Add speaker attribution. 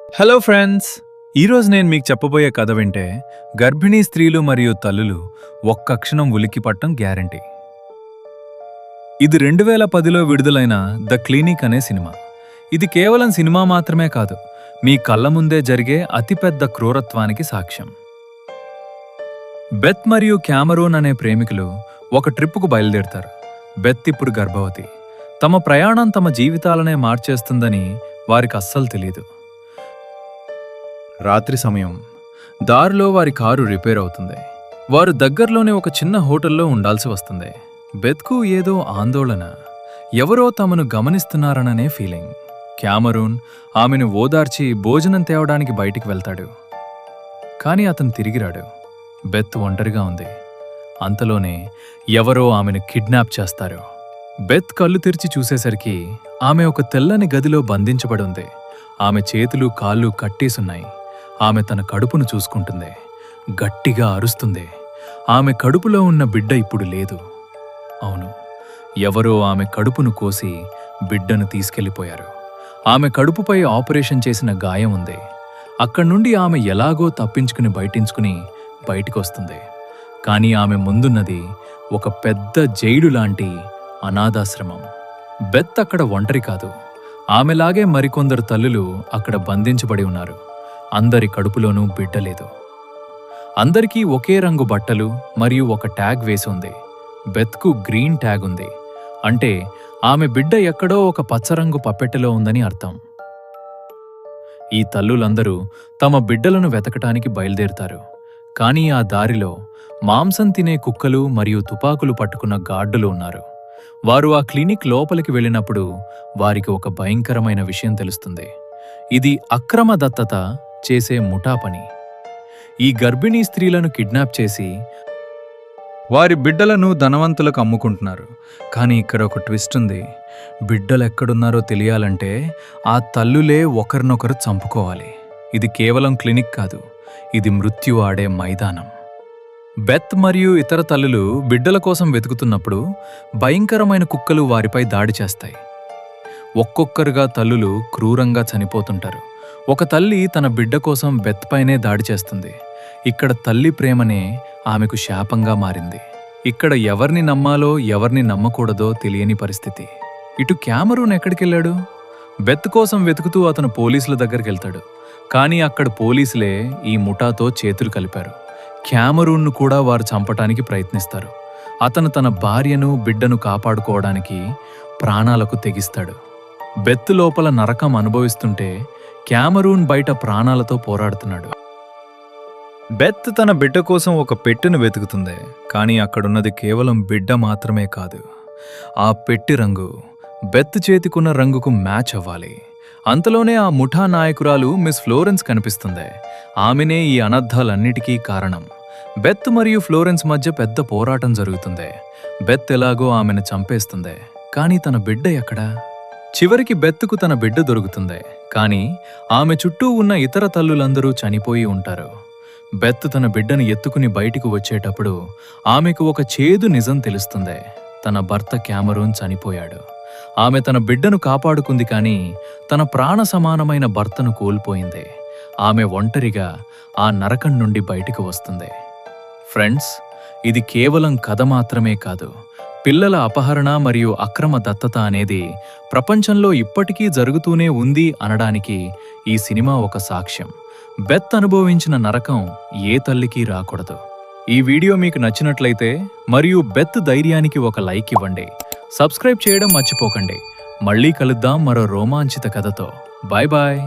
Speaker 1: Hello friends, ఈరోజు నేను మీకు చెప్పబోయే కథ వింటే గర్భిణీ స్త్రీలు మరియు తల్లులు ఒక్క క్షణం ఉలిక్కిపట్టం గ్యారంటీ. ఇది 2010లో విడుదలైన ద క్లినిక్ అనే సినిమా. ఇది కేవలం సినిమా మాత్రమే కాదు, మీ కళ్ళ ముందే జరిగే అతిపెద్ద క్రూరత్వానికి సాక్ష్యం. బెత్ మరియు క్యామరూన్ అనే ప్రేమికులు ఒక ట్రిప్పుకు బయలుదేరతారు. బెత్ ఇప్పుడు గర్భవతి. తమ ప్రయాణం తమ జీవితాలనే మార్చేస్తుందని వారికి అస్సలు తెలీదు. రాత్రి సమయం. దారిలో వారి కారు రిపేర్ అవుతుంది. వారు దగ్గర్లోనే ఒక చిన్న హోటల్లో ఉండాల్సి వస్తుంది. బెత్కు ఏదో ఆందోళన, ఎవరో తమను గమనిస్తున్నారననే ఫీలింగ్. క్యామరూన్ ఆమెను ఓదార్చి భోజనం తేవడానికి బయటికి వెళ్తాడు. కాని అతను తిరిగిరాడు. బెత్ ఒంటరిగా ఉంది. అంతలోనే ఎవరో ఆమెను కిడ్నాప్ చేస్తారు. బెత్ కళ్ళు తెరిచి చూసేసరికి ఆమె ఒక తెల్లని గదిలో బంధించబడి ఉంది. ఆమె చేతులు కాళ్ళు కట్టేసున్నాయి. ఆమె తన కడుపును చూసుకుంటుంది. గట్టిగా అరుస్తుంది. ఆమె కడుపులో ఉన్న బిడ్డ ఇప్పుడు లేదు. అవును, ఎవరో ఆమె కడుపును కోసి బిడ్డను తీసుకెళ్లిపోయారు. ఆమె కడుపుపై ఆపరేషన్ చేసిన గాయం ఉంది. అక్కడ్నుండి ఆమె ఎలాగో తప్పించుకుని బయటికొస్తుంది. కానీ ఆమె ముందున్నది ఒక పెద్ద జైలు లాంటి అనాథాశ్రమం. బెత్ అక్కడ ఒంటరి కాదు. ఆమెలాగే మరికొందరు తల్లులు అక్కడ బంధించబడి ఉన్నారు. అందరి కడుపులోనూ బిడ్డ లేదు. అందరికీ ఒకే రంగు బట్టలు మరియు ఒక ట్యాగ్ వేసి ఉంది. బెత్కు గ్రీన్ ట్యాగ్ ఉంది. అంటే ఆమె బిడ్డ ఎక్కడో ఒక పచ్చరంగు పప్పెట్టెలో ఉందని అర్థం. ఈ తల్లులందరూ తమ బిడ్డలను వెతకటానికి బయలుదేరుతారు. కానీ ఆ దారిలో మాంసం తినే కుక్కలు మరియు తుపాకులు పట్టుకున్న గార్డులు ఉన్నారు. వారు ఆ క్లినిక్ లోపలికి వెళ్ళినప్పుడు వారికి ఒక భయంకరమైన విషయం తెలుస్తుంది. ఇది అక్రమ దత్తత చేసే ముఠా పని. ఈ గర్భిణీ స్త్రీలను కిడ్నాప్ చేసి వారి బిడ్డలను ధనవంతులకు అమ్ముకుంటున్నారు. కానీ ఇక్కడ ఒక ట్విస్ట్ ఉంది. బిడ్డలెక్కడున్నారో తెలియాలంటే ఆ తల్లులే ఒకరినొకరు చంపుకోవాలి. ఇది కేవలం క్లినిక్ కాదు, ఇది మృత్యు ఆడే మైదానం. బెత్ మరియు ఇతర తల్లులు బిడ్డల కోసం వెతుకుతున్నప్పుడు భయంకరమైన కుక్కలు వారిపై దాడి చేస్తాయి. ఒక్కొక్కరుగా తల్లులు క్రూరంగా చనిపోతుంటారు. ఒక తల్లి తన బిడ్డ కోసం బెత్ పైనే దాడి చేస్తుంది. ఇక్కడ తల్లి ప్రేమనే ఆమెకు శాపంగా మారింది. ఇక్కడ ఎవరిని నమ్మాలో ఎవరిని నమ్మకూడదో తెలియని పరిస్థితి. ఇటు క్యామరూన్ ఎక్కడికెళ్ళాడు? బెత్ కోసం వెతుకుతూ అతను పోలీసుల దగ్గరికెళ్తాడు. కానీ అక్కడ పోలీసులే ఈ ముఠాతో చేతులు కలిపారు. క్యామరూన్ను కూడా వారు చంపటానికి ప్రయత్నిస్తారు. అతను తన భార్యను బిడ్డను కాపాడుకోవడానికి ప్రాణాలకు తెగిస్తాడు. బెత్ లోపల నరకం అనుభవిస్తుంటే క్యామరూన్ బయట ప్రాణాలతో పోరాడుతున్నాడు. బెత్ తన బిడ్డ కోసం ఒక పెట్టెను వెతుకుతుంది. కానీ అక్కడున్నది కేవలం బిడ్డ మాత్రమే కాదు. ఆ పెట్టి రంగు బెత్ చేతికున్న రంగుకు మ్యాచ్ అవ్వాలి. అంతలోనే ఆ ముఠా నాయకురాలు మిస్ ఫ్లోరెన్స్ కనిపిస్తుంది. ఆమెనే ఈ అనర్థాలన్నిటికీ కారణం. బెత్ మరియు ఫ్లోరెన్స్ మధ్య పెద్ద పోరాటం జరుగుతుంది. బెత్ ఎలాగో ఆమెను చంపేస్తుంది. కానీ తన బిడ్డ ఎక్కడా? చివరికి బెత్కు తన బిడ్డ దొరుకుతుంది. కానీ ఆమె చుట్టూ ఉన్న ఇతర తల్లులందరూ చనిపోయి ఉంటారు. బెత్ తన బిడ్డను ఎత్తుకుని బయటికి వచ్చేటప్పుడు ఆమెకు ఒక చేదు నిజం తెలుస్తుంది. తన భర్త క్యామరూన్ చనిపోయాడు. ఆమె తన బిడ్డను కాపాడుకుంది, కానీ తన ప్రాణ సమానమైన భర్తను కోల్పోయింది. ఆమె ఒంటరిగా ఆ నరకం నుండి బయటికి వస్తుంది. ఫ్రెండ్స్, ఇది కేవలం కథ మాత్రమే కాదు. పిల్లల అపహరణ మరియు అక్రమ దత్తత అనేది ప్రపంచంలో ఇప్పటికీ జరుగుతూనే ఉంది అనడానికి ఈ సినిమా ఒక సాక్ష్యం. బెత్ అనుభవించిన నరకం ఏ తల్లికి రాకూడదు. ఈ వీడియో మీకు నచ్చినట్లయితే మరియు బెత్ ధైర్యానికి ఒక లైక్ ఇవ్వండి. సబ్స్క్రైబ్ చేయడం మర్చిపోకండి. మళ్ళీ కలుద్దాం మరో రోమాంచిత కథతో. Bye bye.